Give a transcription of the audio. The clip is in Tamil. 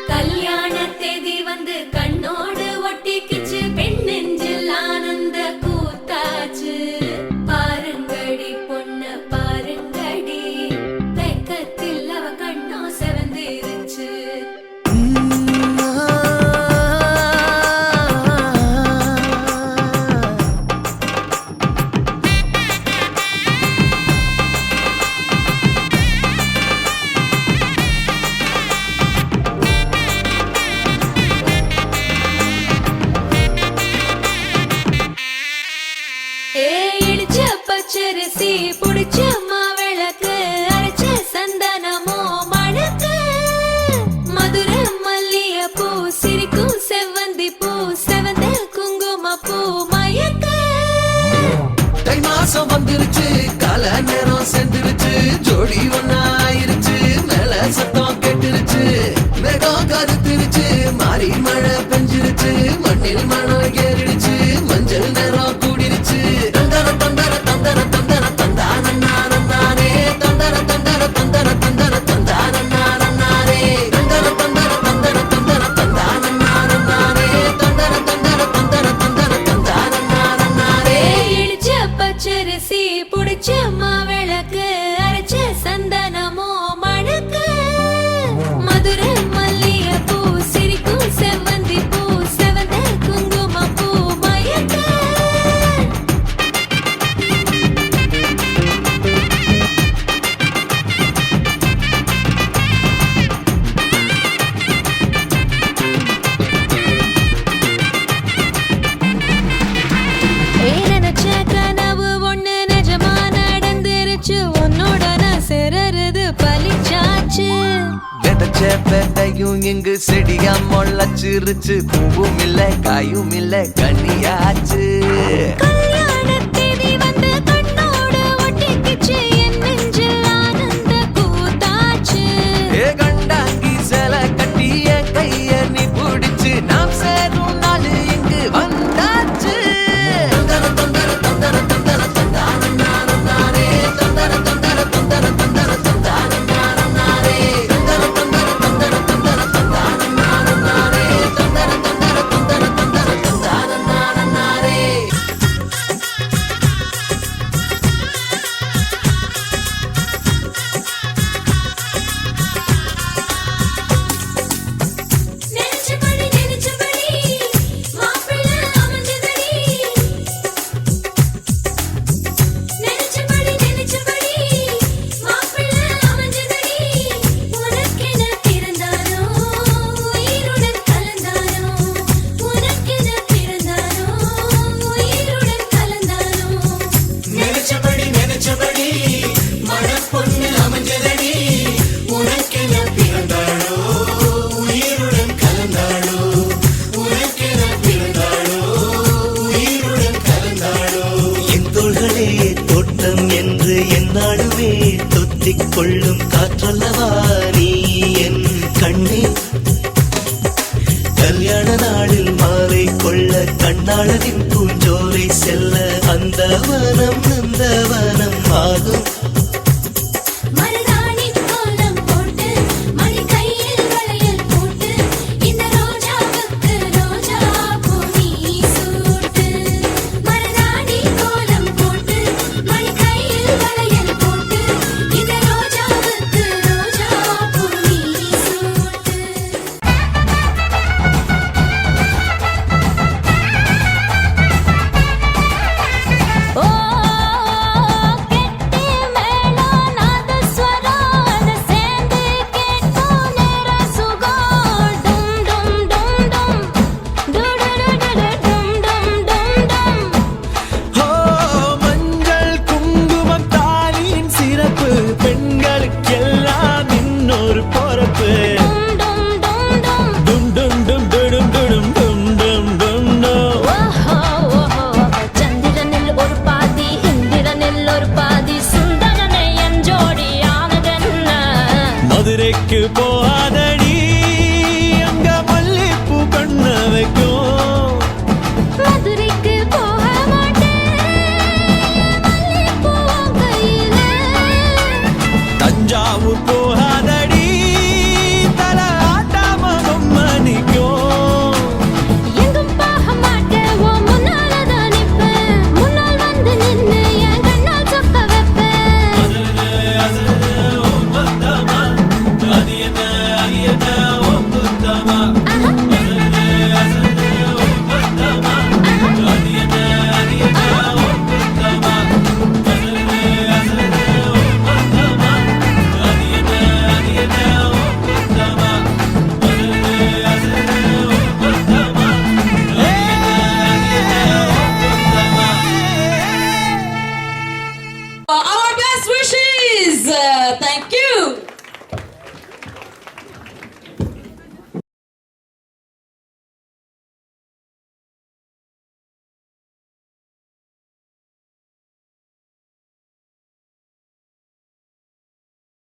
கல்யாண தேதி வந்து கண்ணோடு ஒட்டிக்கிச்சு, பெண் நெஞ்சில் ஆனந்த கூத்தாச்சு. பாருங்கடி பொண்ண பாருங்கடி, வெக்கத்தில் அவ கண்ணோ செவந்திருச்சு. இடிச்ச பச்சரிசி புடிச்ச மாவிளக்கு, அரைச்ச சந்தனமோ மணக்கு. மதுரை மல்லிய பூ சிரிக்கும் செவ்வந்தி பூ, செவந்த குங்கும பூ மயக்க. தை மாசம் வந்துருச்சு, கால நேரம் சென்றுருச்சு, ஜோடி ஒன்னாயிருச்சு, மேல சத்தம் கேட்டுருச்சு. மேகம் கருத்துருச்சு, மாறி மழை பெஞ்சிருச்சு, மண்ணில் மனம் ஏறிடுச்சு, மஞ்சள் நேரம் கூடிருச்சு. தந்தர தந்தர தந்தர தந்தர தந்தானே, தந்தர தந்தர தந்தர தந்தர தந்தானே, தந்தர தந்தர தந்தர தந்தர தந்தானே, தந்தர தந்தர தந்தர தந்தர தந்தானே. இடிச்ச பச்சரிசி புடிச்ச மாவிளக்கு, அரைச்ச சந்தனமோ மணக்கு. மதுரை மல்லிய பூ சிரிக்கும் செவ்வந்தி பூ, செவந்த குங்கும பூ மயக்க. நினைச்ச கனவு ஒண்ணு நிஜமா நடந்துருச்சு, உன்னோட நான் சிறருது பலிச்சாச்சு. விதைச்ச விதையும் இங்கு செடியா முளைச்சிருச்சு, பூவும் இல்ல காயும் இல்ல கனியாச்சு. கல்யாண தேதி வந்து கண்ணோடு ஒட்டிக்கிச்சு, என் நெஞ்சில் ஆனந்த கூத்தாச்சு. ஏ கண்டாங்கி சில கட்டி என் கைய நீ பிடிச்சு, நாம் சேரும் நாள் இங்கு வந்தாச்சு. தந்தர தந்தர தந்தர தந்தர தந்தானே, தந்தர தந்தர தந்தர தந்தர தந்தானே, தந்தர தந்தர தந்தர தந்தர தந்தானே, தந்தர தந்தர தந்தர தந்தர தந்தானே. நினைச்சபடி நினைச்சபடி மாப்பிள்ளை அமைஞ்சதடி. நினைச்சபடி நினைச்சபடி மாப்பிள்ளை அமைஞ்சதடி. உனக்கென பிறந்தானோ உயிருடன் கலந்தானோ, உனக்கென பிறந்தானோ உயிருடன் கலந்தானோ. நினைச்சபடி நினைச்சபடி மணப்பொண்ணு அமைஞ்சதடி, உனக்கென பிறந்தாளோ உயிருடன் கலந்தாளோ, உனக்கென பிறந்தாளோ உயிருடன் கலந்தாளோ. என் தோள்களே தோட்டம் என்று என்னாலுமே தொத்திக் கொள்ளும் காற்றல்லவா நீ என் கண்ணே. கல்யாண நாளில் மாலை கொள்ள கண்ணாளனின் பூஞ்சோரை செல்ல அந்த வனம் ஆகும். மருதாணி கோலம் போட்டு மணி கையில் வளையல் போட்டு, இந்த ரோஜாவுக்கு ரோஜா பூ நீ சூட்டு. மருதாணி கோலம் போட்டு மணி கையில் வளையல் போட்டு, இந்த ரோஜாவுக்கு ரோஜா பூ நீ சூட்டு. ஓ கெட்டி மேளம் நாதஸ்வரம் சேர்ந்து கேட்கும் நேர சுகம். டும் டும் டும் டும் டுடுடுடுடு டும் டும் டும் டும். ஓ மஞ்சள் குங்குமம் தாலியின் சிறப்பு, பெண்களுக்கெல்லாம் இன்னொரு பொறுப்பு. டும் டும் டும் டும். டும் டும் டும் டும் டும் டும் டும் டும் டும். ஓஹோ ஓஹோ, சந்திரனில் ஒரு பாதி இந்திரனில் ஒரு பாதி, சுந்தரனை என் ஜோடி ஆனதென்ன. மதுரைக்கு போ